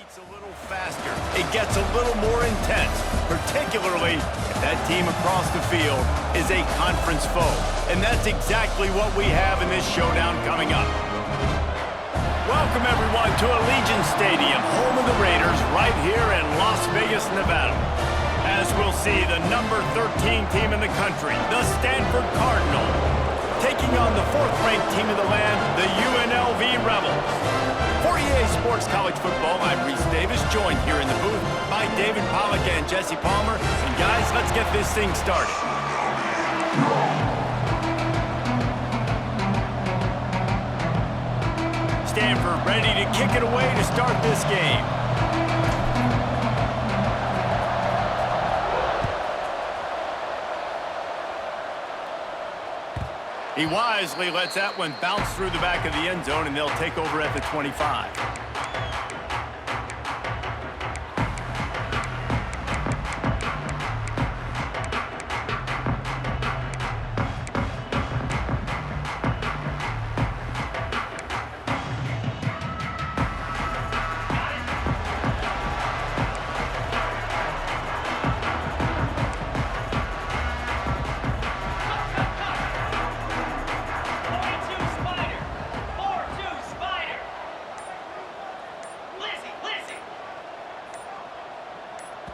A little faster. It gets a little more intense, particularly if that team across the field is a conference foe. And that's exactly what we have in this showdown coming up. Welcome, everyone, to Allegiant Stadium, home of the Raiders, right here in Las Vegas, Nevada. As we'll see, the number 13 team in the country, the Stanford Cardinal, taking on the 4th-ranked team of the land, the UNLV Rebels. For EA Sports College Football, I'm Reese Davis, joined here in the booth by David Pollack and Jesse Palmer. And guys, let's get this thing started. Stanford ready to kick it away to start this game. He wisely lets that one bounce through the back of the end zone, and they'll take over at the 25.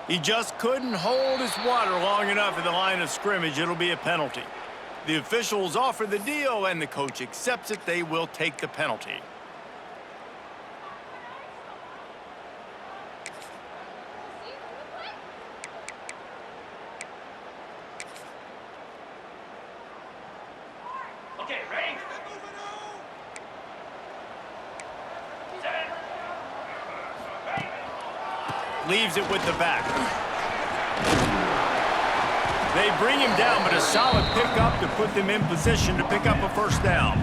He just couldn't hold his water long enough at the line of scrimmage. It'll be a penalty. The officials offer the deal, and the coach accepts it. They will take the penalty. Okay, ready? Leaves it with the back. They bring him down, but a solid pickup to put them in position to pick up a first down.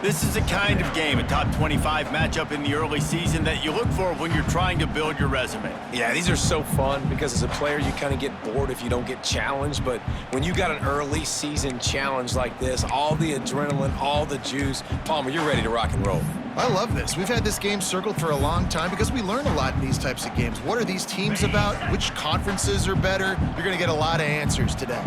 This is the kind of game, a top 25 matchup in the early season, that you look for when you're trying to build your resume. Yeah, these are so fun because as a player, you kind of get bored if you don't get challenged. But when you got an early season challenge like this, all the adrenaline, all the juice, Palmer, you're ready to rock and roll. I love this. We've had this game circled for a long time because we learn a lot in these types of games. What are these teams about? Which conferences are better? You're going to get a lot of answers today.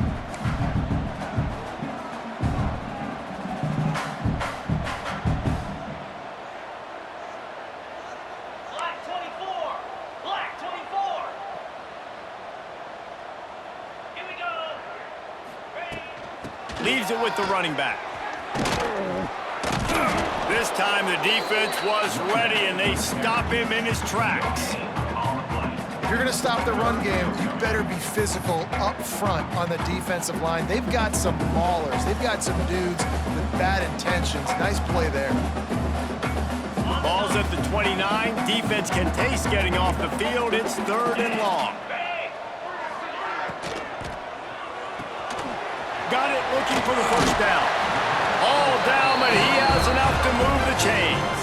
Black 24! Black 24! Here we go! Ready? Leaves it with the running back. This time the defense was ready, and they stop him in his tracks. If you're going to stop the run game, you better be physical up front on the defensive line. They've got some maulers. They've got some dudes with bad intentions. Nice play there. Ball's at the 29. Defense can taste getting off the field. It's 3rd and long. Got it, looking for the first down. All down, but he has enough to move the chains.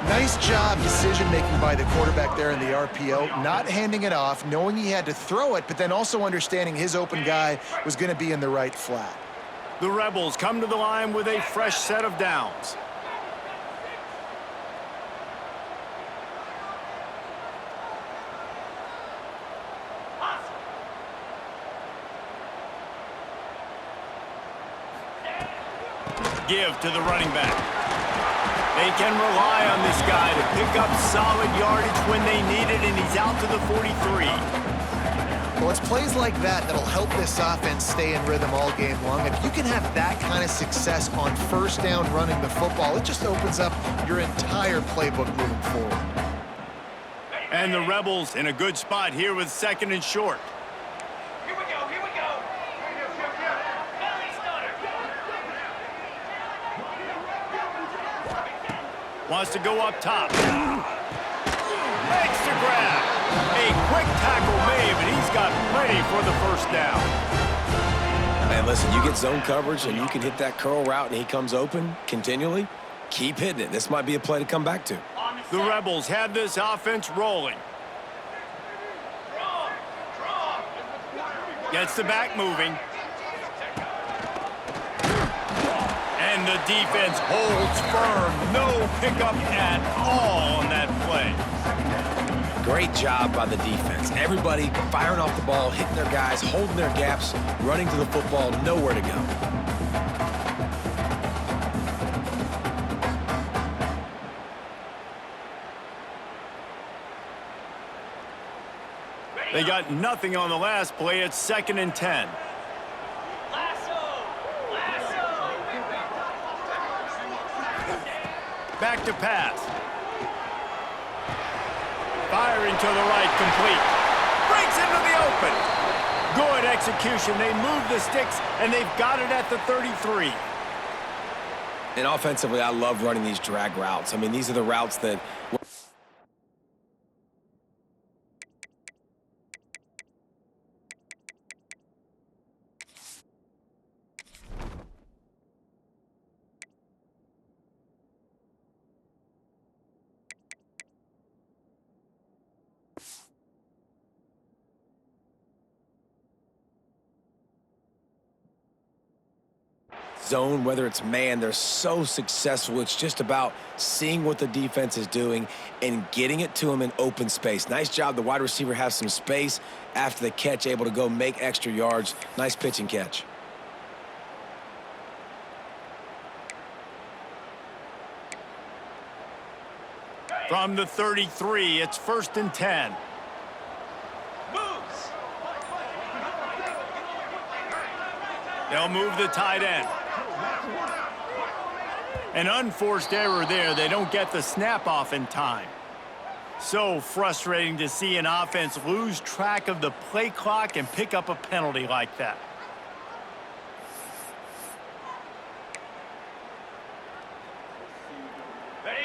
Nice job decision-making by the quarterback there in the RPO, not handing it off, knowing he had to throw it, but then also understanding his open guy was going to be in the right flat. The Rebels come to the line with a fresh set of downs. Give to the running back. They can rely on this guy to pick up solid yardage when they need it, and he's out to the 43. Well, it's plays like that that'll help this offense stay in rhythm all game long. If you can have that kind of success on first down running the football, it just opens up your entire playbook moving forward. And the Rebels in a good spot here with 2nd and short. Here we go, here we go! Belly starter! Wants to go up top. Makes the grab. A quick tackle made, but he's got plenty for the first down. Man, listen, you get zone coverage and you can hit that curl route and he comes open continually, keep hitting it. This might be a play to come back to. The Rebels have this offense rolling. Gets the back moving. And the defense holds firm. No pickup at all on that play. play. Great job by the defense. Everybody firing off the ball, hitting their guys, holding their gaps, running to the football, nowhere to go. They got nothing on the last play. It's 2nd and 10. Back to pass. Firing to the right, complete. Breaks into the open. Good execution. They move the sticks, and they've got it at the 33. And offensively, I love running these drag routes. I mean, these are the routes that... zone, whether it's man, they're so successful. It's just about seeing what the defense is doing and getting it to them in open space. Nice job. The wide receiver has some space after the catch, able to go make extra yards. Nice pitch and catch. From the 33, it's 1st and 10. Moves. They'll move the tight end. An unforced error there. They don't get the snap off in time. So frustrating to see an offense lose track of the play clock and pick up a penalty like that.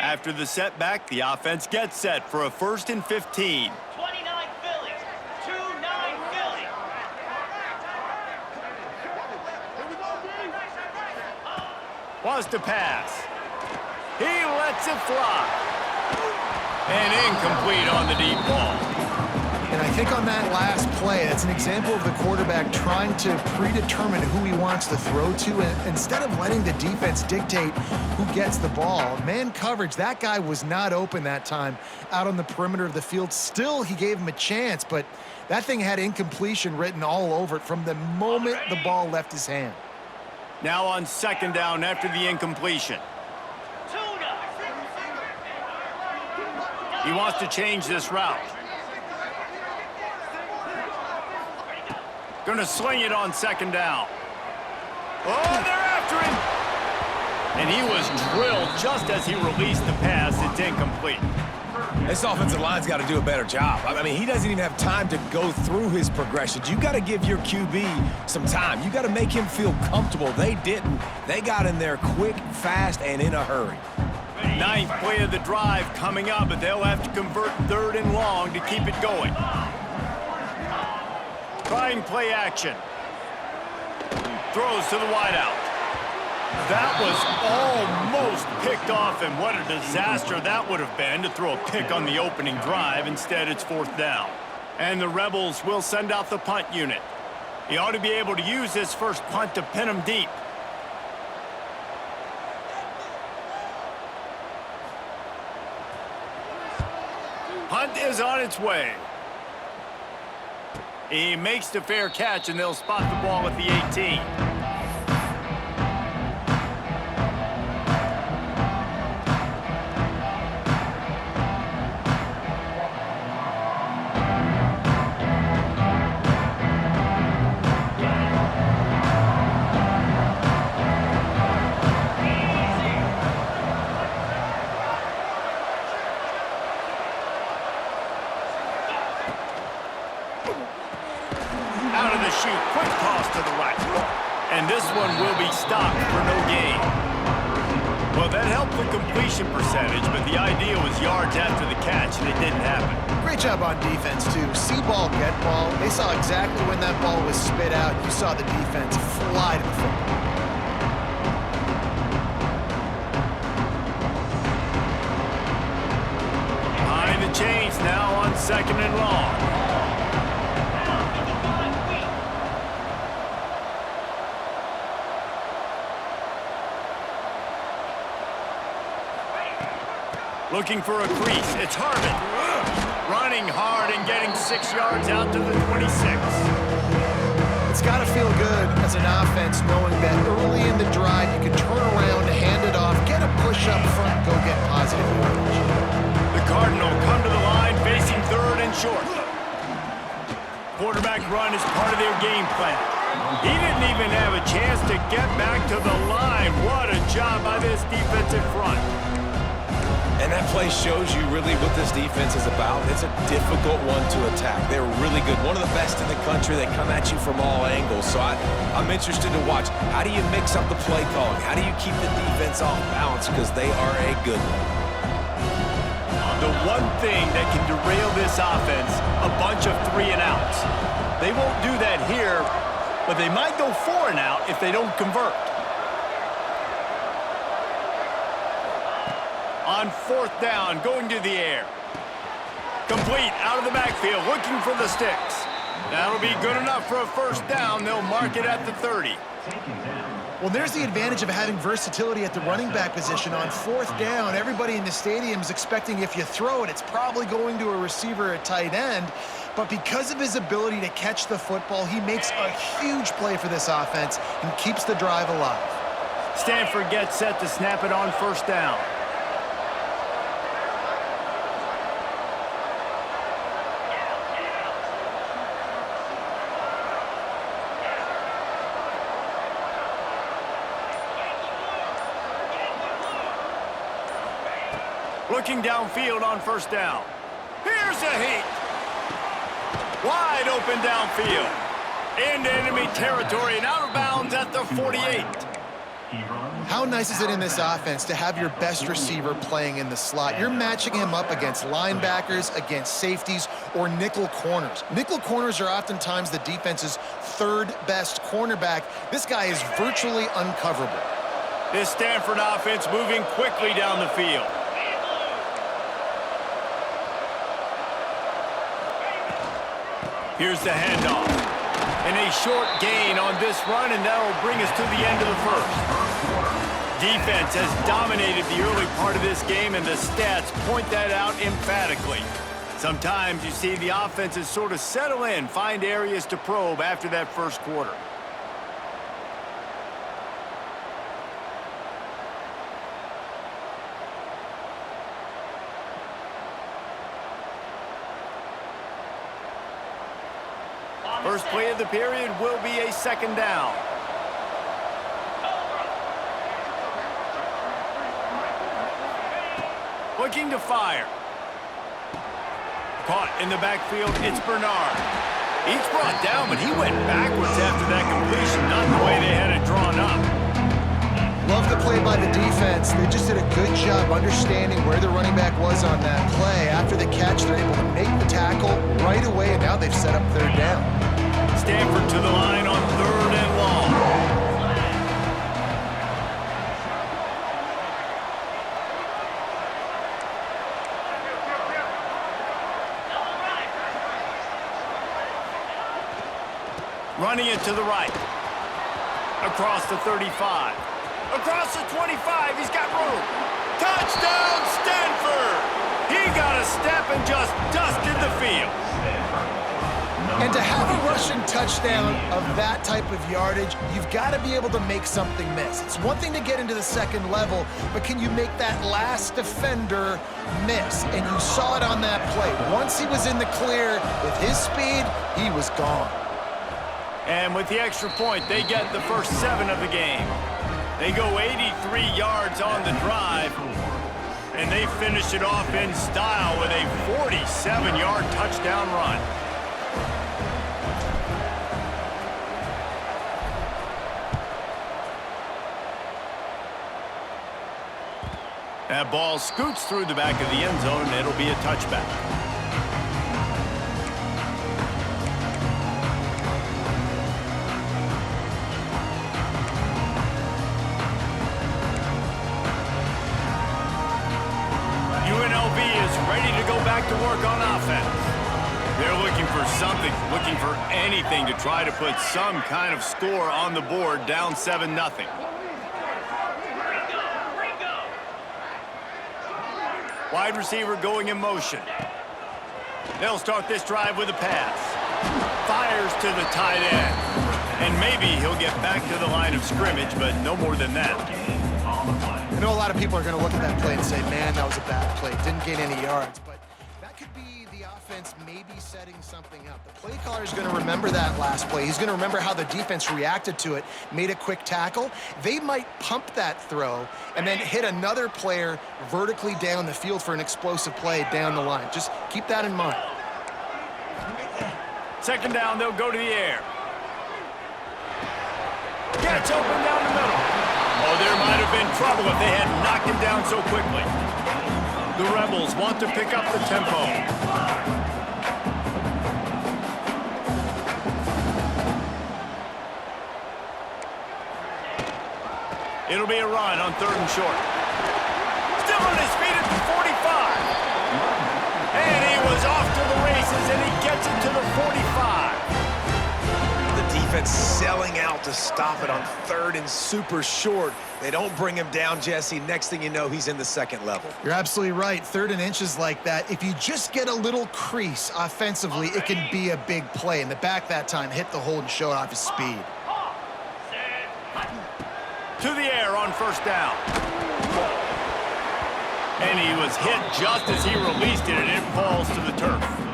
After the setback, the offense gets set for a 1st and 15. 29 Phillies. 2-9 Philly. Wants to pass. He lets it fly. And incomplete on the deep ball. And I think on that last play, that's an example of the quarterback trying to predetermine who he wants to throw to, and instead of letting the defense dictate who gets the ball. Man coverage, that guy was not open that time out on the perimeter of the field. Still, he gave him a chance, but that thing had incompletion written all over it from the moment the ball left his hand. Now on 2nd down after the incompletion. He wants to change this route. Gonna sling it on 2nd down. Oh, they're after him! And he was drilled just as he released the pass. It's incomplete. This offensive line's got to do a better job. I mean, he doesn't even have time to go through his progressions. You got to give your QB some time. You got to make him feel comfortable. They didn't. They got in there quick, fast, and in a hurry. 9th play of the drive coming up, but they'll have to convert 3rd and long to keep it going. Trying play action. Throws to the wideout. That was almost picked off, and what a disaster that would have been to throw a pick on the opening drive. Instead, it's 4th down. And the Rebels will send out the punt unit. He ought to be able to use this first punt to pin him deep. Punt is on its way. He makes the fair catch, and they'll spot the ball at the 18. Out of the chute, quick toss to the right. And this one will be stopped for no gain. Well, that helped the completion percentage, but the idea was yards after the catch, and it didn't happen. Great job on defense, too. See ball, get ball. They saw exactly when that ball was spit out. You saw the defense fly to the football. Behind the chains now on 2nd and long. Looking for a crease. It's Harvin. Running hard and getting 6 yards out to the 26. It's got to feel good as an offense knowing that early in the drive you can turn around, hand it off, get a push up front, go get positive yardage. The Cardinal come to the line facing 3rd and short. Quarterback run is part of their game plan. He didn't even have a chance to get back to the line. What a job by this defensive front. And that play shows you really what this defense is about. It's a difficult one to attack. They're really good. One of the best in the country. They come at you from all angles. So I'm interested to watch. How do you mix up the play calling? How do you keep the defense off balance? Because they are a good one. The one thing that can derail this offense, a bunch of 3 and outs. They won't do that here, but they might go 4 and out if they don't convert. On 4th down, going to the air. Complete out of the backfield, looking for the sticks. That'll be good enough for a 1st down. They'll mark it at the 30. Well, there's the advantage of having versatility at the running back position. On 4th down, everybody in the stadium is expecting if you throw it, it's probably going to a receiver at tight end. But because of his ability to catch the football, he makes a huge play for this offense and keeps the drive alive. Stanford gets set to snap it on 1st down. Looking downfield on 1st down. Here's a heat. Wide open downfield. Into enemy territory and out of bounds at the 48. How nice is it in this offense to have your best receiver playing in the slot? You're matching him up against linebackers, against safeties, or nickel corners. Nickel corners are oftentimes the defense's 3rd best cornerback. This guy is virtually uncoverable. This Stanford offense moving quickly down the field. Here's the handoff. And a short gain on this run, and that'll bring us to the end of the 1st. Defense has dominated the early part of this game, and the stats point that out emphatically. Sometimes you see the offenses sort of settle in, find areas to probe after that 1st quarter. First play of the period will be a 2nd down. Looking to fire. Caught in the backfield, it's Bernard. He's brought down, but he went backwards after that completion, not the way they had it drawn up. Love the play by the defense. They just did a good job understanding where the running back was on that play. After the catch, they're able to make the tackle right away, and now they've set up 3rd down. Stanford to the line on 3rd and long. Running it to the right. Across the 35. Across the 25. He's got room. Touchdown, Stanford! He got a step and just dusted the field. And to have a rushing touchdown of that type of yardage, you've got to be able to make something miss. It's one thing to get into the 2nd level, but can you make that last defender miss? And you saw it on that play. Once he was in the clear, with his speed, he was gone. And with the extra point, they get the first 7 of the game. They go 83 yards on the drive, and they finish it off in style with a 47-yard touchdown run. That ball scoots through the back of the end zone, and it'll be a touchback. UNLV is ready to go back to work on offense. They're looking for something, looking for anything to try to put some kind of score on the board, down 7-0. Wide receiver going in motion. They'll start this drive with a pass. Fires to the tight end. And maybe he'll get back to the line of scrimmage, but no more than that. I know a lot of people are going to look at that play and say, man, that was a bad play. Didn't gain any yards. But that could be the offense maybe setting something up. The play caller is going to remember that last play. He's going to remember how the defense reacted to it, made a quick tackle. They might pump that throw and then hit another player vertically down the field for an explosive play down the line. Just keep that in mind. Second down, they'll go to the air. Gets open down the middle. Oh, there might have been trouble if they had knocked him down so quickly. The Rebels want to pick up the tempo. It'll be a run on 3rd and short. Still on his feet at the 45. And he was off to the races, and he gets it to the 45. Defense selling out to stop it on 3rd and super short. They don't bring him down, Jesse. Next thing you know, he's in the 2nd level. You're absolutely right. 3rd and inches like that, if you just get a little crease offensively, it can be a big play. And the back that time hit the hole and showed off his speed. To the air on 1st down. And he was hit just as he released it, and it falls to the turf.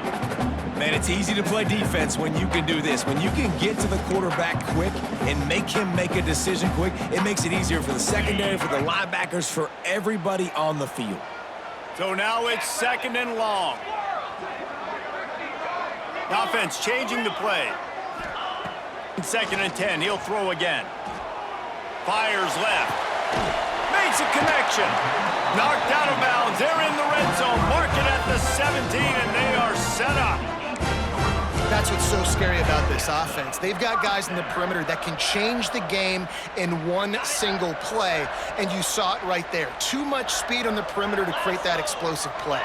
Man, it's easy to play defense when you can do this. When you can get to the quarterback quick and make him make a decision quick, it makes it easier for the secondary, for the linebackers, for everybody on the field. So now it's 2nd and long. The offense changing the play. 2nd and 10, he'll throw again. Fires left. Makes a connection. Knocked out of bounds. They're in the red zone. Mark it at the 17, and they are set up. That's what's so scary about this offense. They've got guys in the perimeter that can change the game in one single play, and you saw it right there. Too much speed on the perimeter to create that explosive play.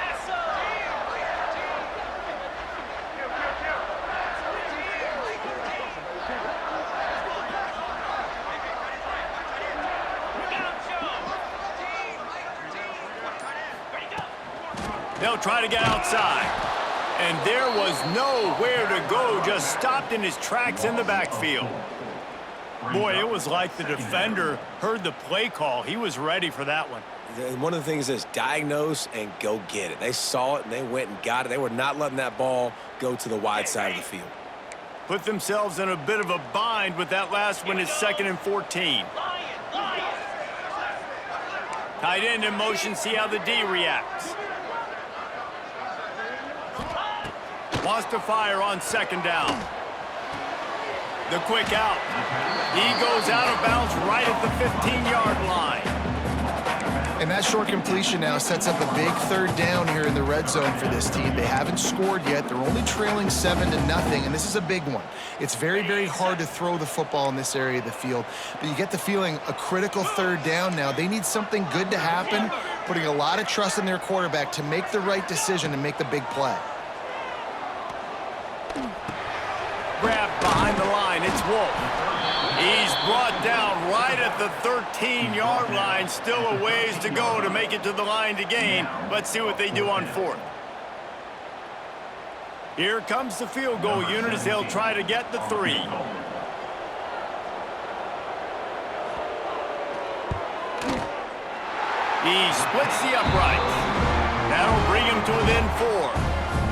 They'll try to get outside. And there was nowhere to go, just stopped in his tracks in the backfield. Boy, it was like the defender heard the play call. He was ready for that one. One of the things is diagnose and go get it. They saw it and they went and got it. They were not letting that ball go to the wide side of the field. Put themselves in a bit of a bind with that last one is 2nd and 14. Tight end in motion, see how the D reacts. Wants to fire on 2nd down. The quick out. He goes out of bounds right at the 15-yard line. And that short completion now sets up a big 3rd down here in the red zone for this team. They haven't scored yet. They're only trailing 7-0, and this is a big one. It's very, very hard to throw the football in this area of the field, but you get the feeling a critical 3rd down now. They need something good to happen, putting a lot of trust in their quarterback to make the right decision and make the big play. Grab behind the line, it's Wolf. He's brought down right at the 13-yard line. Still a ways to go to make it to the line to gain. Let's see what they do on 4th. Here comes the field goal unit as they'll try to get the 3. He splits the uprights. That'll bring him to within 4.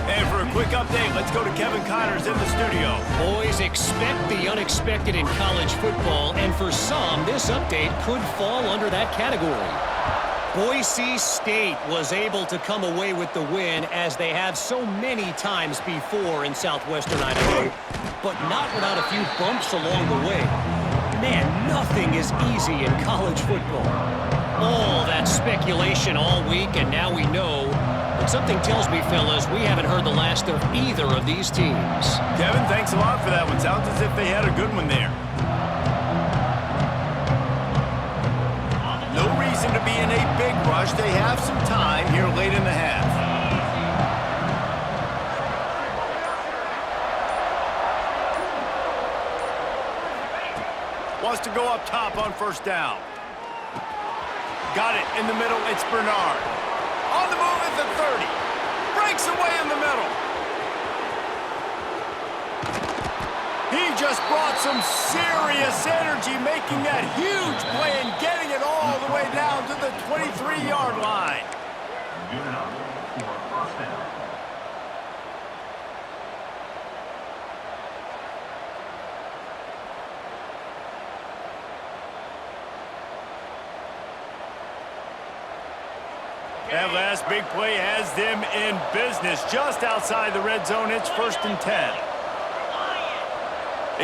And for a quick update, let's go to Kevin Connors in the studio. Boys, expect the unexpected in college football, and for some, this update could fall under that category. Boise State was able to come away with the win, as they have so many times before in southwestern Idaho, but not without a few bumps along the way. Man, nothing is easy in college football. All that speculation all week, and now we know. But something tells me, fellas, we haven't heard the last of either of these teams. Kevin, thanks a lot for that one. Sounds as if they had a good one there. No reason to be in a big rush. They have some time here late in the half. Wants to go up top on 1st down. Got it in the middle. It's Bernard. On the move is breaks away in the middle. He just brought some serious energy, making that huge play and getting it all the way down to the 23-yard line. That last big play has them in business just outside the red zone. It's 1st and 10.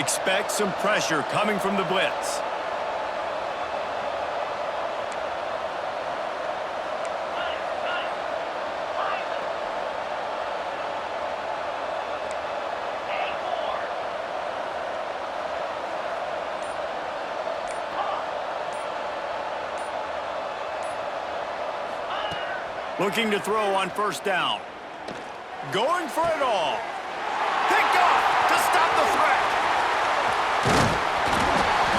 Expect some pressure coming from the blitz. Looking to throw on 1st down. Going for it all. Picked off to stop the threat.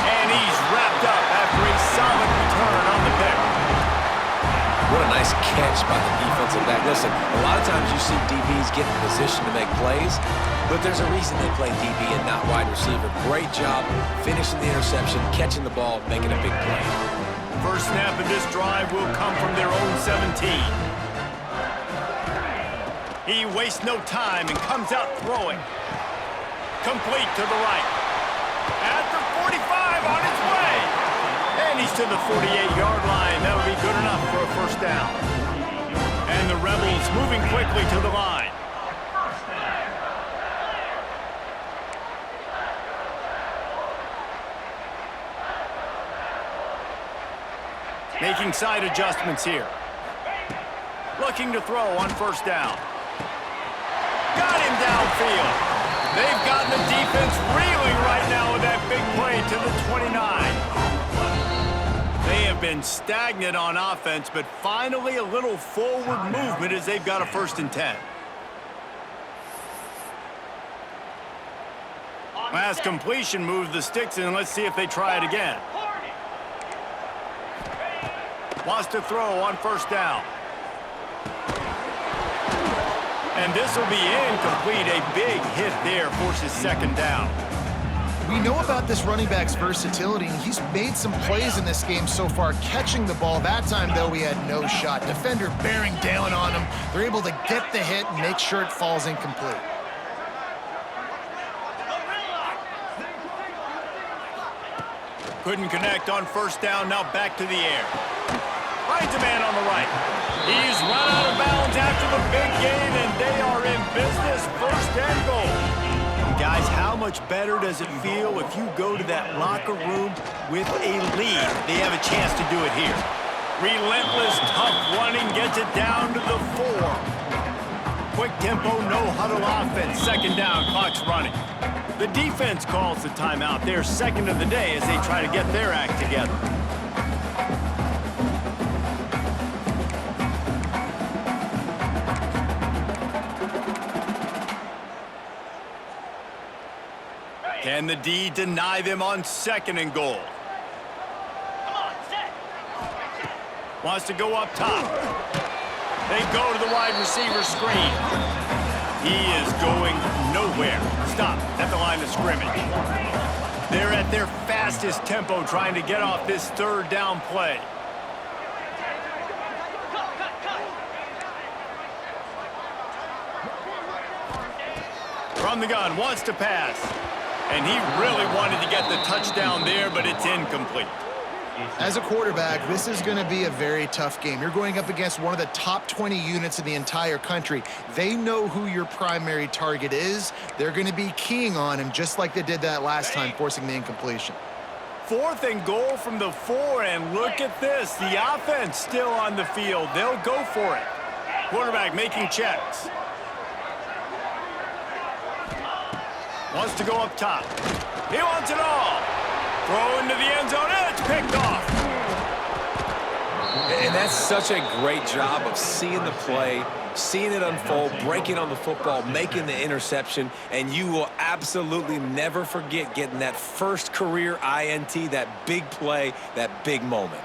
And he's wrapped up after a solid return on the pick. What a nice catch by the defensive back. Listen, a lot of times you see DBs get in position to make plays, but there's a reason they play DB and not wide receiver. Great job finishing the interception, catching the ball, making a big play. First snap of this drive will come from their own 17. He wastes no time and comes out throwing. Complete to the right. At the 45 on his way. And he's to the 48-yard line. That'll be good enough for a 1st down. And the Rebels moving quickly to the line. Making side adjustments here. Looking to throw on 1st down. Got him downfield. They've gotten the defense reeling right now with that big play to the 29. They have been stagnant on offense, but finally a little forward movement as they've got a 1st and 10. Last completion moves the sticks in. Let's see if they try it again. Wants to throw on 1st down. And this will be incomplete. A big hit there forces 2nd down. We know about this running back's versatility, and he's made some plays in this game so far, catching the ball. That time, though, he had no shot. Defender bearing down on him. They're able to get the hit and make sure it falls incomplete. Couldn't connect on 1st down. Now back to the air. Finds a man on the right. He's run out of bounds after the big game, and they are in business. 1st and goal. Guys, how much better does it feel if you go to that locker room with a lead? They have a chance to do it here. Relentless, tough running gets it down to the 4. Quick tempo, no huddle offense. 2nd down, clock's running. The defense calls the timeout. They're 2nd of the day as they try to get their act together. Can the D deny them on 2nd and goal? Wants to go up top. They go to the wide receiver screen. He is going nowhere. Stop at the line of scrimmage. They're at their fastest tempo trying to get off this 3rd down play. From the gun, wants to pass. And he really wanted to get the touchdown there, but it's incomplete. As a quarterback, this is going to be a very tough game. You're going up against one of the top 20 units in the entire country. They know who your primary target is. They're going to be keying on him just like they did that last time, forcing the incompletion. 4th and goal from the 4, and look at this. The offense still on the field. They'll go for it. Quarterback making checks. Wants to go up top. He wants it all. Throw into the end zone, and it's picked off. And that's such a great job of seeing the play, seeing it unfold, breaking on the football, making the interception, and you will absolutely never forget getting that first career INT, that big play, that big moment.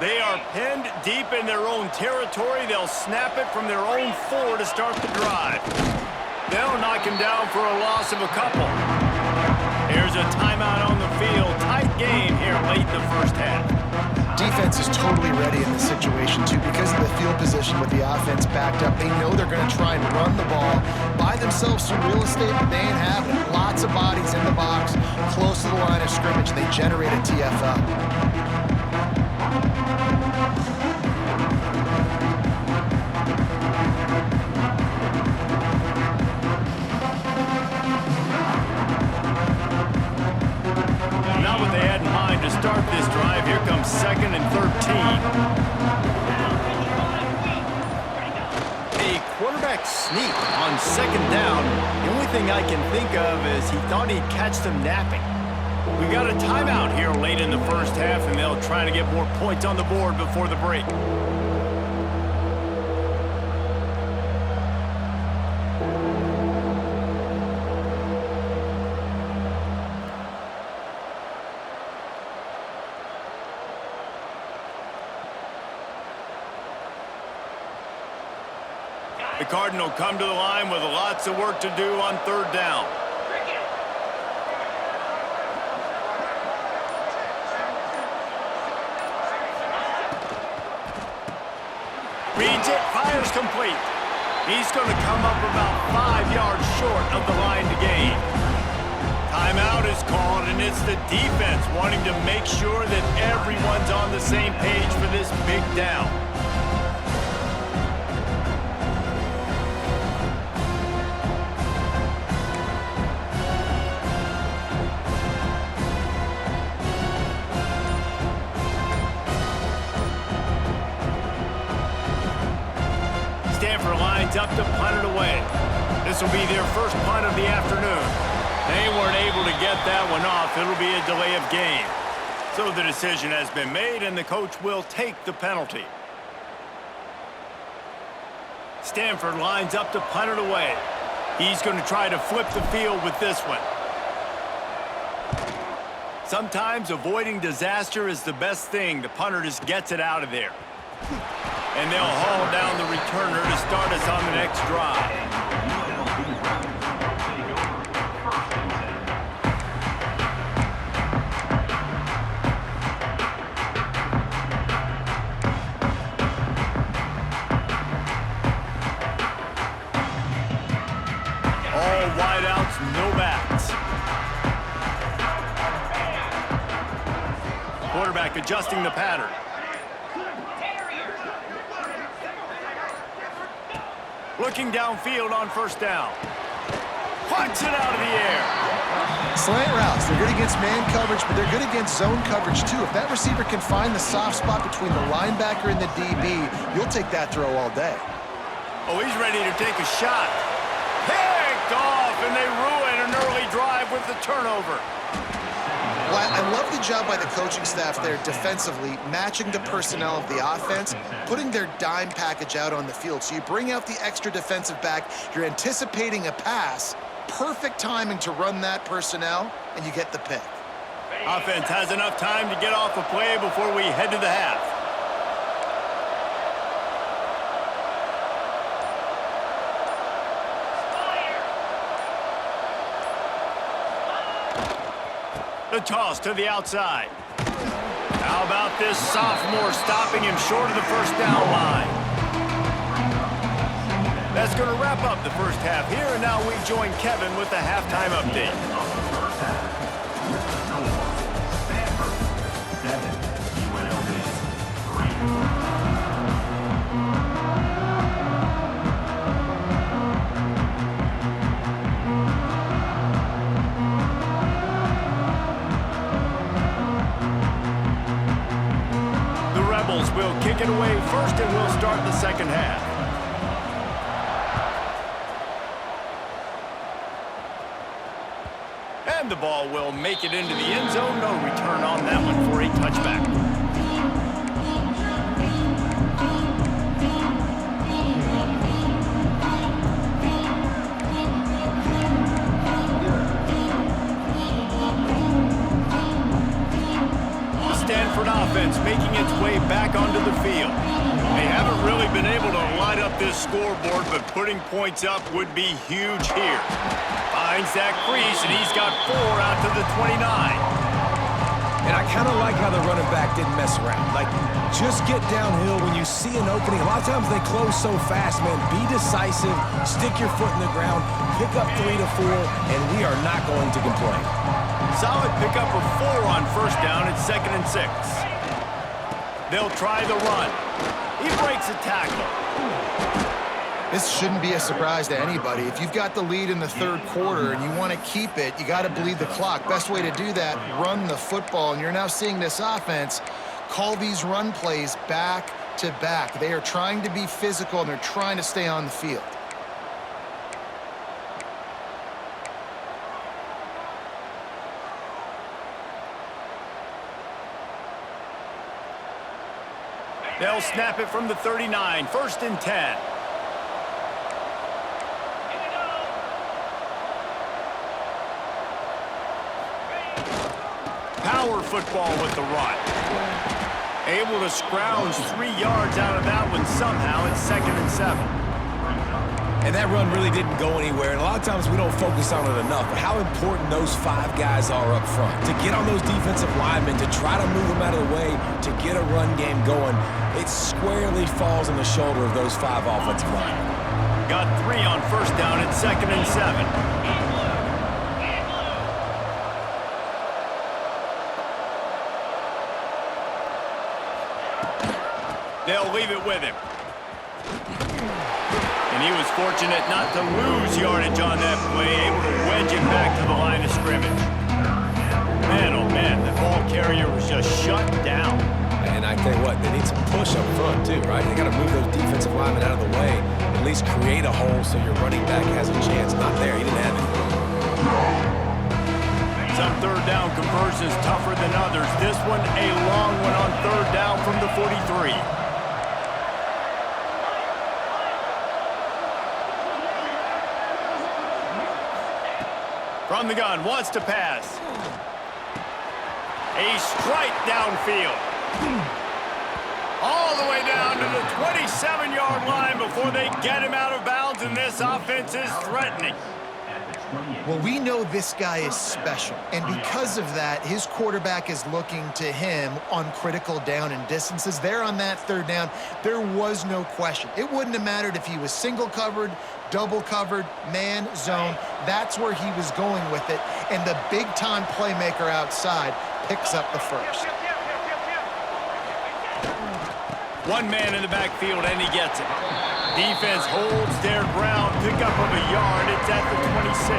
They are pinned deep in their own territory. They'll snap it from their own 4 to start the drive. They'll knock him down for a loss of a couple. Here's a timeout on the field. Tight game here late in the first half. Defense is totally ready in this situation, too, because of the field position with the offense backed up. They know they're going to try and run the ball, buy themselves some real estate, but they ain't having it. Lots of bodies in the box, close to the line of scrimmage, and they generate a TFL. Not what they had in mind to start this drive. Here comes 2nd and 13. A quarterback sneak on 2nd down. The only thing I can think of is he thought he'd catch them napping. We got a timeout here late in the first half, and they'll try to get more points on the board before the break. The Cardinal come to the line with lots of work to do on 3rd down. Reads it, fires complete. He's going to come up about 5 yards short of the line to gain. Timeout is called, and it's the defense wanting to make sure that everyone's on the same page for this big down. Stanford lines up to punt it away. This will be their first punt of the afternoon. They weren't able to get that one off. It'll be a delay of game. So the decision has been made, and the coach will take the penalty. Stanford lines up to punt it away. He's going to try to flip the field with this one. Sometimes avoiding disaster is the best thing. The punter just gets it out of there. And they'll haul down the returner to start us on the next drive. All wideouts, no backs. Quarterback adjusting the pattern. Looking downfield on 1st down. Punts it out of the air. Slant routes, they're good against man coverage, but they're good against zone coverage, too. If that receiver can find the soft spot between the linebacker and the DB, you'll take that throw all day. Oh, he's ready to take a shot. Picked off, and they ruin an early drive with the turnover. Well, I love the job by the coaching staff there defensively, matching the personnel of the offense, putting their dime package out on the field. So you bring out the extra defensive back, you're anticipating a pass, perfect timing to run that personnel, and you get the pick. Offense has enough time to get off a play before we head to the half. The toss to the outside. How about this sophomore stopping him short of the 1st down line? That's going to wrap up the first half here, and now we join Kevin with the halftime update. Will kick it away first, and we'll start the second half. And the ball will make it into the end zone. No return on that one for a touchback. The Stanford offense offense making its way back onto the field. They haven't really been able to light up this scoreboard, but putting points up would be huge here. Finds that crease, and he's got 4 out to the 29. And I kind of like how the running back didn't mess around. Like, just get downhill when you see an opening. A lot of times they close so fast, man. Be decisive, stick your foot in the ground, pick up 3 to 4, and we are not going to complain. Solid pickup of 4 on first down. It's 2nd and 6. They'll try the run. He breaks a tackle. This shouldn't be a surprise to anybody. If you've got the lead in the third quarter and you want to keep it, you got to bleed the clock. Best way to do that, run the football. And you're now seeing this offense call these run plays back to back. They are trying to be physical, and they're trying to stay on the field. They'll snap it from the 39. 1st and 10. Power football with the run. Able to scrounge 3 yards out of that one somehow. It's 2nd and 7. And that run really didn't go anywhere. And a lot of times we don't focus on it enough, but how important those 5 guys are up front. To get on those defensive linemen, to try to move them out of the way, to get a run game going, it squarely falls on the shoulder of those 5 offensive linemen. Got 3 on first down. It's 2nd and 7. They'll leave it with him. And he was fortunate not to lose yardage on that play, able to wedge it back to the line of scrimmage. Man, oh man, the ball carrier was just shut down. And I tell you what, they need some push up front too, right? They got to move those defensive linemen out of the way, at least create a hole so your running back has a chance. Not there, he didn't have it. Some third down conversions tougher than others. This one, a long one on third down from the 43. From the gun, wants to pass. A strike downfield. All the way down to the 27-yard line before they get him out of bounds, and this offense is threatening. Well, we know this guy is special, and because of that, his quarterback is looking to him on critical down and distances. There on that third down, there was no question. It wouldn't have mattered if he was single covered, double covered, man, zone. That's where he was going with it, and the big-time playmaker outside picks up the first. One man in the backfield, and he gets it. Defense holds their ground, pickup of a yard. It's at the 26.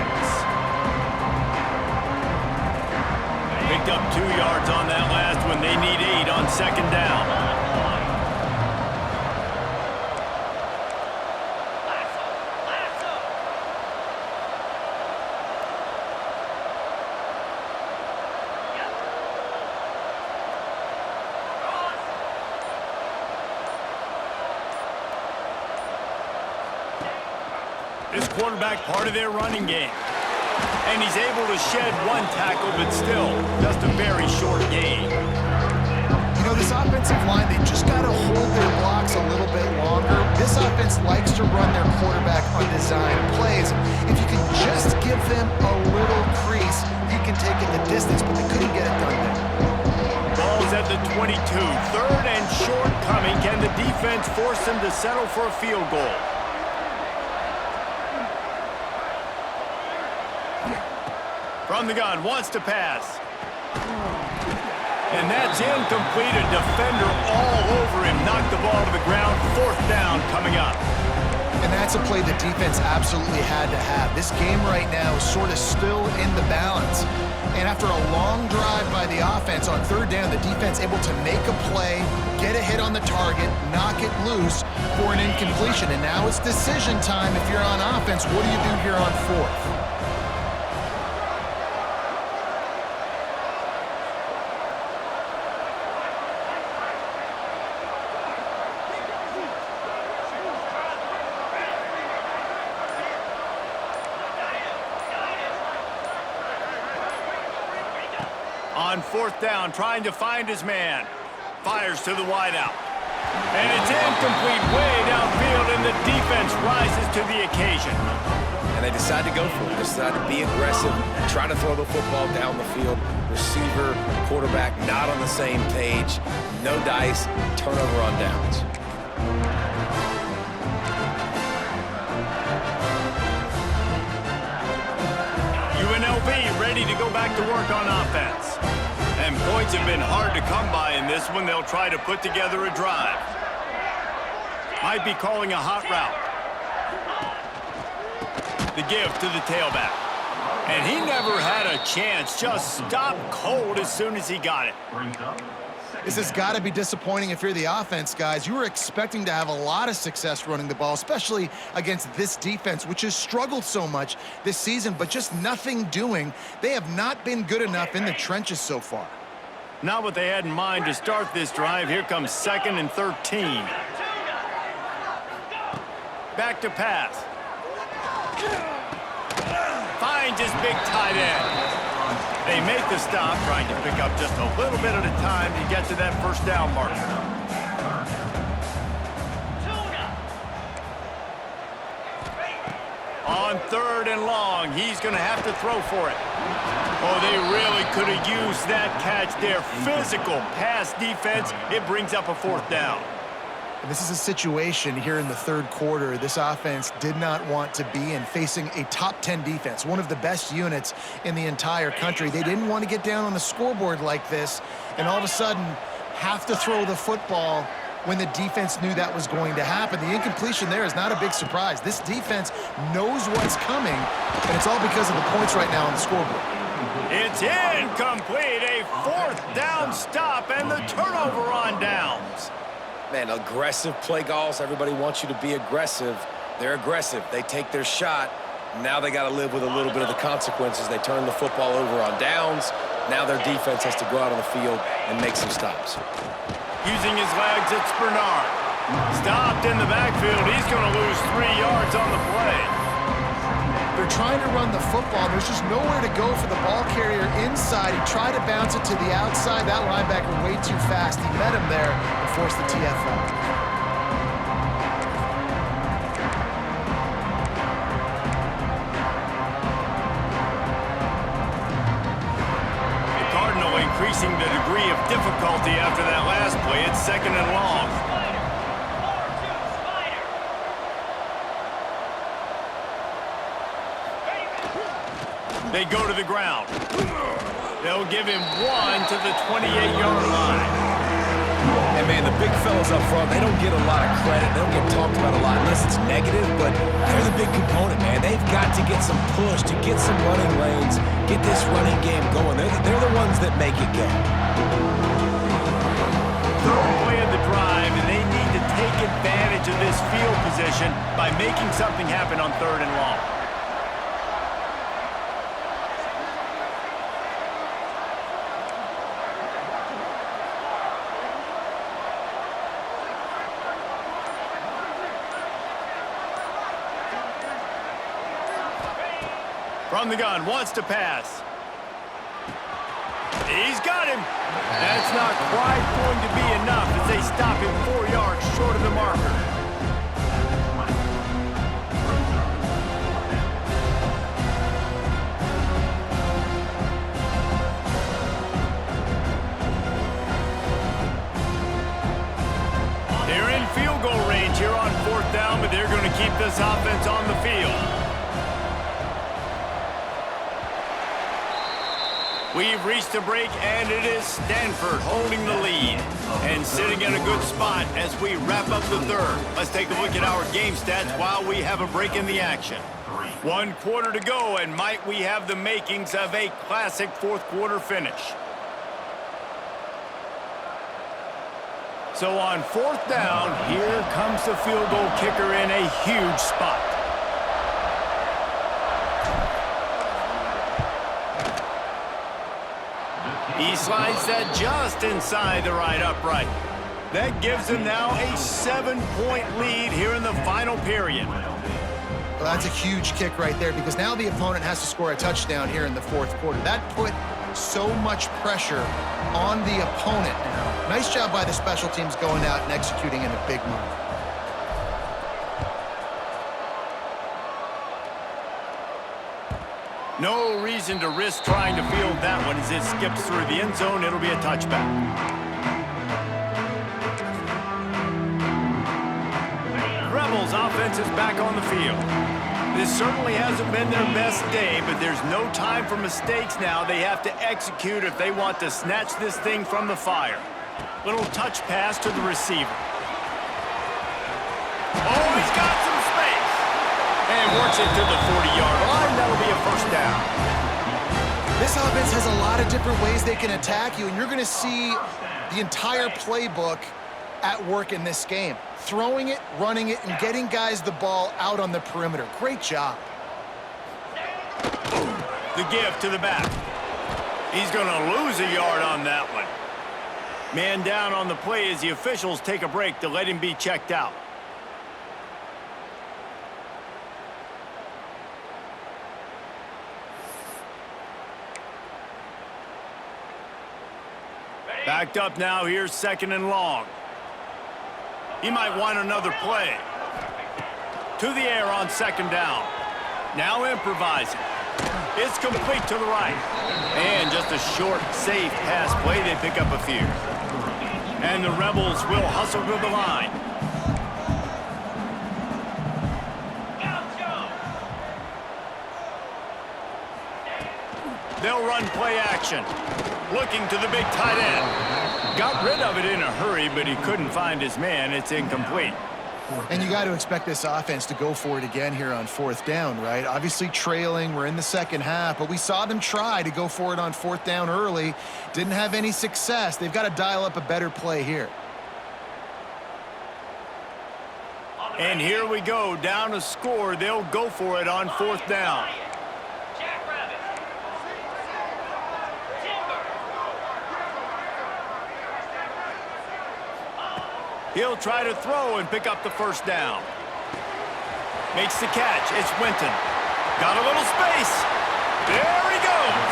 Picked up 2 yards on that last one. They need 8 on second down. This quarterback part of their running game. And he's able to shed 1 tackle, but still just a very short gain. You know, this offensive line, they just got to hold their blocks a little bit longer. This offense likes to run their quarterback on design plays. If you can just give them a little crease, you can take it the distance, but they couldn't get it done there. Ball's at the 22. 3rd and short coming. Can the defense force them to settle for a field goal? From the gun, wants to pass. And that's incomplete. A defender all over him. Knocked the ball to the ground. 4th down coming up. And that's a play the defense absolutely had to have. This game right now is sort of still in the balance. And after a long drive by the offense on 3rd down, the defense able to make a play, get a hit on the target, knock it loose for an incompletion. And now it's decision time if you're on offense. What do you do here on 4th? On 4th down, trying to find his man. Fires to the wideout. And it's incomplete way downfield, and the defense rises to the occasion. And they decide to go for it. They decide to be aggressive, try to throw the football down the field. Receiver, quarterback, not on the same page. No dice, turnover on downs. UNLV ready to go back to work on offense. And points have been hard to come by in this one. They'll try to put together a drive. Might be calling a hot route. The give to the tailback. And he never had a chance. Just stopped cold as soon as he got it. This has got to be disappointing if you're the offense, guys. You were expecting to have a lot of success running the ball, especially against this defense, which has struggled so much this season, but just nothing doing. They have not been good enough in the trenches so far. Not what they had in mind to start this drive. Here comes 2nd and 13. Back to pass. Finds his big tight end. They make the stop, trying to pick up just a little bit at a time to get to that first down marker. On 3rd and long, he's going to have to throw for it. Oh, they really could have used that catch there. Physical pass defense. It brings up a 4th down. This is a situation here in the 3rd quarter this offense did not want to be in, facing a top 10 defense, one of the best units in the entire country. They didn't want to get down on the scoreboard like this and all of a sudden have to throw the football when the defense knew that was going to happen. The incompletion there is not a big surprise. This defense knows what's coming, and it's all because of the points right now on the scoreboard. It's incomplete, a 4th down stop, and the turnover on downs. Man, aggressive play calls. Everybody wants you to be aggressive. They're aggressive. They take their shot. Now they got to live with a little bit of the consequences. They turn the football over on downs. Now their defense has to go out on the field and make some stops. Using his legs, it's Bernard. Stopped in the backfield. He's going to lose 3 yards on the play. They're trying to run the football. There's just nowhere to go for the ball carrier inside. He tried to bounce it to the outside. That linebacker way too fast. He met him there and forced the TFL. The Cardinal increasing the degree of difficulty after that last play. It's 2nd and long. They go to the ground. They'll give him 1 to the 28-yard line. And, man, the big fellas up front, they don't get a lot of credit. They don't get talked about a lot unless it's negative, but they're the big component, man. They've got to get some push, to get some running lanes, get this running game going. They're the ones that make it go. Third play of the drive, and they need to take advantage of this field position by making something happen on 3rd and long. From the gun, wants to pass. He's got him. That's not quite going to be enough as they stop him 4 yards short of the marker. They're in field goal range here on 4th down, but they're going to keep this offense on the field. We've reached a break, and it is Stanford holding the lead and sitting in a good spot as we wrap up the 3rd. Let's take a look at our game stats while we have a break in the action. 1 quarter to go, and might we have the makings of a classic 4th quarter finish. So on 4th down, here comes the field goal kicker in a huge spot. He slides that just inside the right upright. That gives him now a 7-point lead here in the final period. Well, that's a huge kick right there because now the opponent has to score a touchdown here in the 4th quarter. That put so much pressure on the opponent now. Nice job by the special teams going out and executing in a big moment. No reason to risk trying to field that one as it skips through the end zone. It'll be a touchback. Rebels offense is back on the field. This certainly hasn't been their best day, but there's no time for mistakes now. They have to execute if they want to snatch this thing from the fire. Little touch pass to the receiver. Oh, he's got some space. And works it to the 40-yard line. That'll be a first down. This offense has a lot of different ways they can attack you, and you're going to see the entire playbook at work in this game. Throwing it, running it, and getting guys the ball out on the perimeter. Great job. The give to the back. He's going to lose a yard on that one. Man down on the play as the officials take a break to let him be checked out. Backed up now, here's 2nd and long. He might want another play. To the air on 2nd down. Now improvising. It's complete to the right. And just a short, safe pass play. They pick up a few. And the Rebels will hustle to the line. They'll run play action. Looking to the big tight end. Got rid of it in a hurry, but he couldn't find his man. It's incomplete. And you got to expect this offense to go for it again here on 4th down, right? Obviously trailing, we're in the second half, but we saw them try to go for it on 4th down early. Didn't have any success. They've got to dial up a better play here. And here we go, down a score. They'll go for it on 4th down. He'll try to throw and pick up the first down. Makes the catch. It's Winton. Got a little space. There he goes.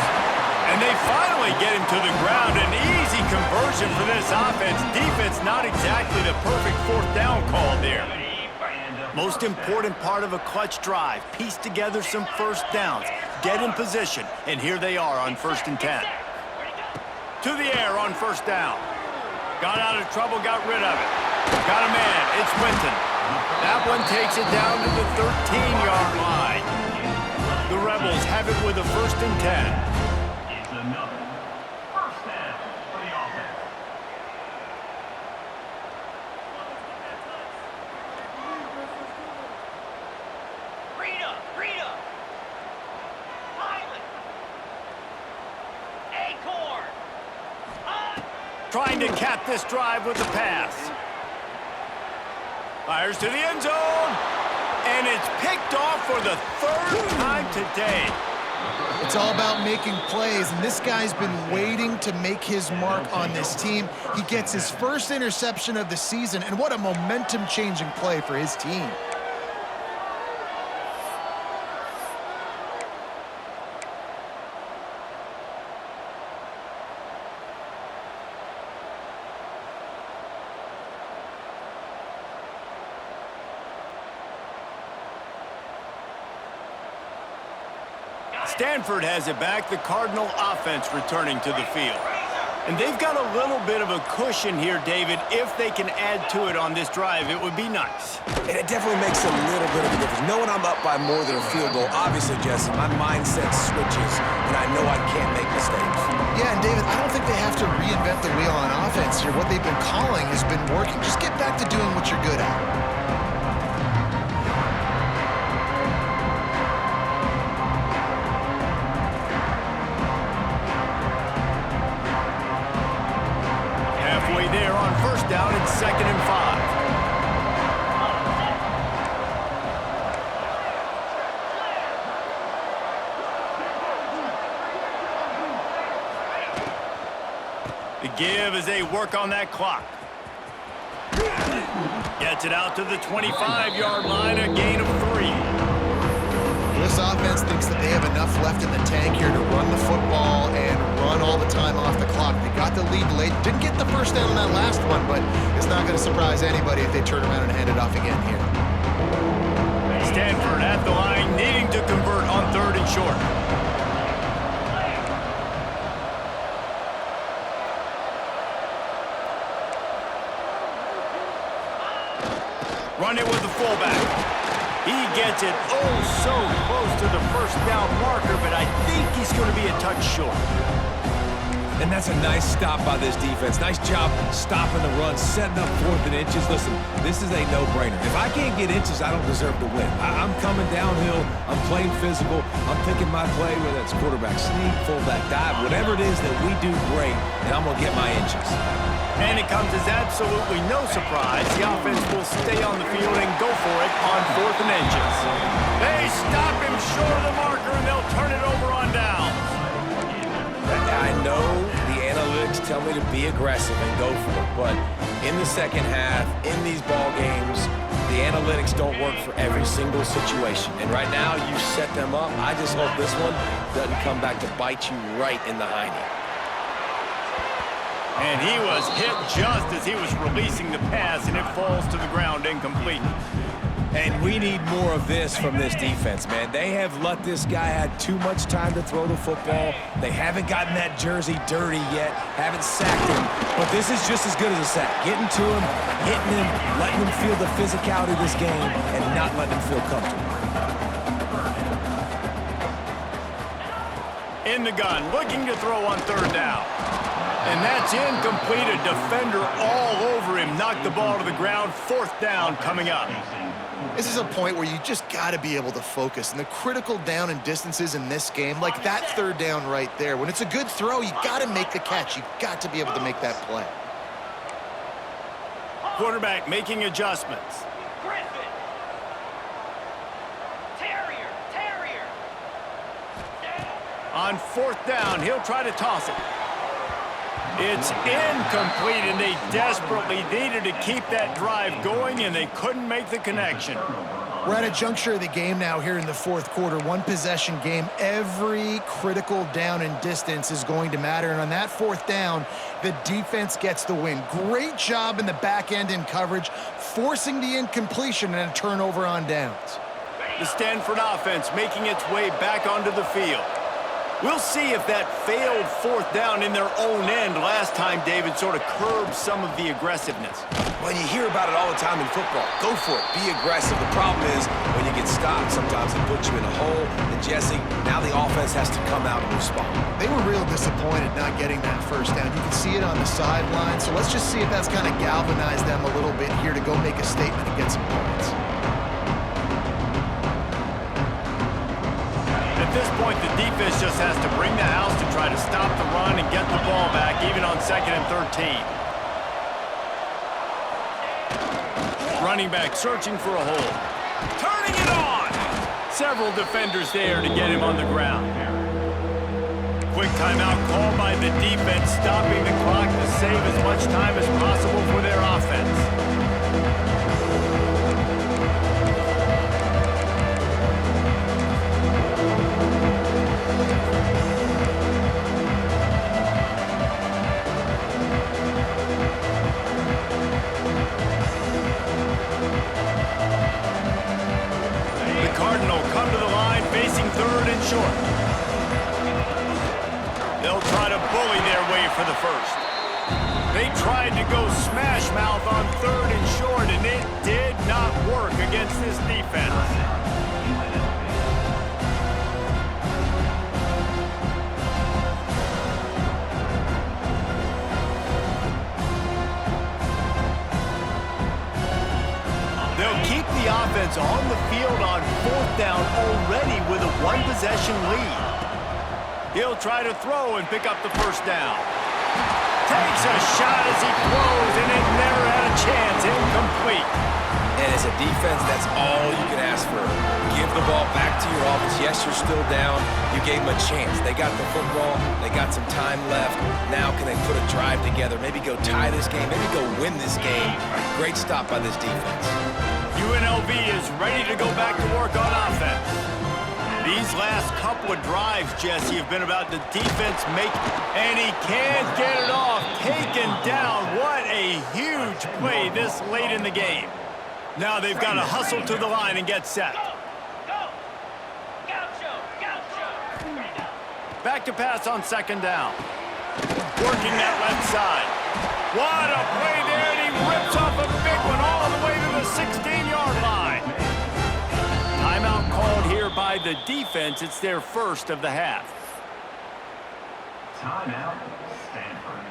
And they finally get him to the ground. An easy conversion for this offense. Defense not exactly the perfect 4th down call there. Most important part of a clutch drive. Piece together some first downs. Get in position. And here they are on 1st and 10. To the air on 1st down. Got out of trouble, got rid of it. Got a man, it's Winton. That one takes it down to the 13-yard line. The Rebels have it with a 1st and 10. It's another first down for the offense. Rita. Highland. Acorn. Trying to cap this drive with the pass. Fires to the end zone. And it's picked off for the 3rd time today. It's all about making plays, and this guy's been waiting to make his mark on this team. He gets his first interception of the season, and what a momentum-changing play for his team. Stanford has it back, the Cardinal offense returning to the field. And they've got a little bit of a cushion here, David. If they can add to it on this drive, it would be nice. And it definitely makes a little bit of a difference. Knowing I'm up by more than a field goal, obviously, Jesse, my mindset switches, and I know I can't make mistakes. Yeah, and David, I don't think they have to reinvent the wheel on offense here. What they've been calling has been working. Just get back to doing what you're good at. There on 1st down, it's 2nd and 5. The give as they work on that clock. Gets it out to the 25-yard line, a gain of 3. This offense thinks that they have enough left in the tank here to run the football and run all the time off the clock. clock. They got the lead late. Didn't get the first down on that last one, but it's not going to surprise anybody if they turn around and hand it off again here. Stanford at the line, needing to convert on 3rd and short. Run it with the fullback. He gets it oh so close to the first down marker, but I think he's going to be a touch short. And that's a nice stop by this defense. Nice job stopping the run, setting up 4th and inches. Listen, this is a no-brainer. If I can't get inches, I don't deserve to win. I'm coming downhill. I'm playing physical. I'm picking my play, whether it's quarterback sneak, fullback dive, whatever it is that we do great, and I'm going to get my inches. And it comes as absolutely no surprise. The offense will stay on the field and go for it on 4th and inches. They stop him short of the marker, and they'll turn it over on downs. I know the analytics tell me to be aggressive and go for it, but in the second half, in these ball games, the analytics don't work for every single situation. And right now, you set them up. I just hope this one doesn't come back to bite you right in the hiney. And he was hit just as he was releasing the pass, and it falls to the ground incomplete. And we need more of this from this defense, man. They have let this guy have too much time to throw the football. They haven't gotten that jersey dirty yet, haven't sacked him. But this is just as good as a sack. Getting to him, hitting him, letting him feel the physicality of this game, and not letting him feel comfortable. In the gun, looking to throw on 3rd down. And that's incomplete. A defender all over him. Knocked the ball to the ground. 4th down coming up. This is a point where you just got to be able to focus. And the critical down and distances in this game, like that 3rd down right there, when it's a good throw, you got to make the catch. You got to be able to make that play. Quarterback making adjustments. Griffin. Terrier. On 4th down, he'll try to toss it. It's incomplete, and they desperately needed to keep that drive going, and they couldn't make the connection. We're at a juncture of the game now here in the 4th quarter. One possession game. Every critical down and distance is going to matter. And on that 4th down, the defense gets the win. Great job in the back end in coverage, forcing the incompletion and a turnover on downs. The Stanford offense making its way back onto the field. We'll see if that failed 4th down in their own end last time, David, sort of curbed some of the aggressiveness. Well, you hear about it all the time in football. Go for it. Be aggressive. The problem is when you get stopped, sometimes it puts you in a hole. And, Jesse, now the offense has to come out and respond. They were real disappointed not getting that 1st down. You can see it on the sideline. So let's just see if that's kind of galvanized them a little bit here to go make a statement and get some points. At this point, the defense just has to bring the house to try to stop the run and get the ball back, even on 2nd and 13. Running back searching for a hole. Turning it on! Several defenders there to get him on the ground. Quick timeout called by the defense, stopping the clock to save as much time as possible for their offense. Short. They'll try to bully their way for the 1st. They tried to go smash mouth on 3rd and short, and it did not work against this defense. They'll keep the offense on the field on 4th down already with a 1-possession lead. He'll try to throw and pick up the 1st down. Takes a shot as he throws, and it never had a chance. Incomplete. And as a defense, that's all you can ask for. Give the ball back to your offense. Yes, you're still down. You gave them a chance. They got the football. They got some time left. Now can they put a drive together? Maybe go tie this game. Maybe go win this game. Great stop by this defense. UNLV is ready to go back to work on offense. These last couple of drives, Jesse, have been about the defense and he can't get it off. Taken down. What a huge play this late in the game. Now they've got to hustle to the line and get set. Back to pass on second down. Working that left side. What a play there, and he rips off a big one all the way to the 16-yard line. Timeout called here by the defense. It's their first of the half. Timeout, Stanford.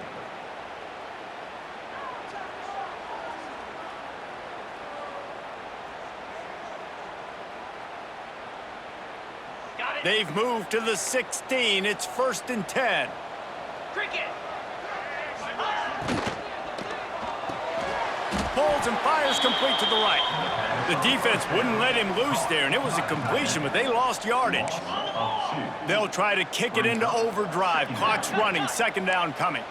They've moved to the 16. It's 1st and 10. Cricket. Pulls and fires complete to the right. The defense wouldn't let him loose there, and it was a completion, but they lost yardage. They'll try to kick it into overdrive. Clock's running. 2nd down coming.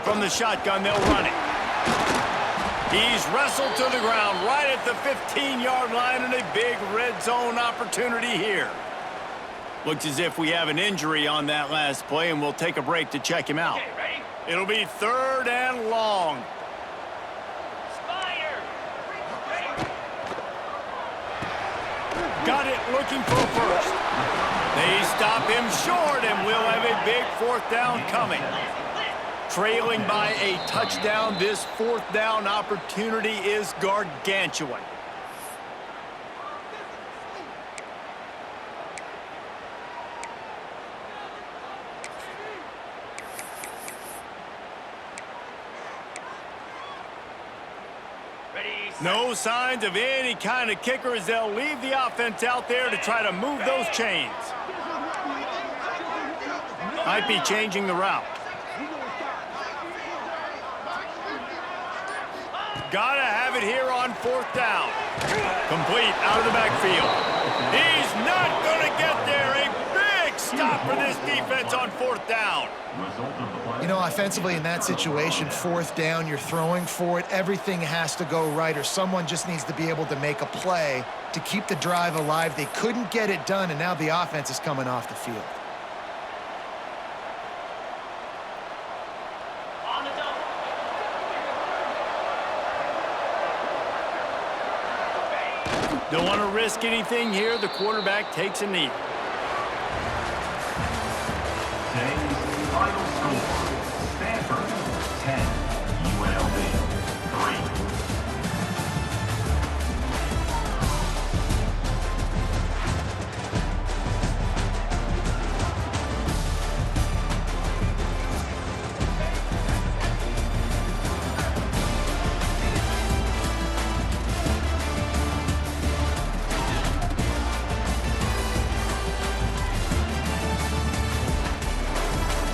From the shotgun, they'll run it. He's wrestled to the ground right at the 15-yard line, and a big red zone opportunity here. Looks as if we have an injury on that last play, and we'll take a break to check him out. Okay, ready? It'll be 3rd and long. Spider. Ready? Got it looking for a first. They stop him short, and we'll have a big 4th down coming. Trailing by a touchdown, this 4th down opportunity is gargantuan. Ready? No signs of any kind of kicker as they'll leave the offense out there to try to move those chains. Might be changing the route. Gotta have it here on 4th down. Complete out of the backfield. He's not gonna get there. A big stop for this defense on 4th down. You know, offensively in that situation, 4th down, you're throwing for it. Everything has to go right, or someone just needs to be able to make a play to keep the drive alive. They couldn't get it done, and now the offense is coming off the field. On the double. Don't want to risk anything here. The quarterback takes a knee. Today's final score, Stanford 10, UNLV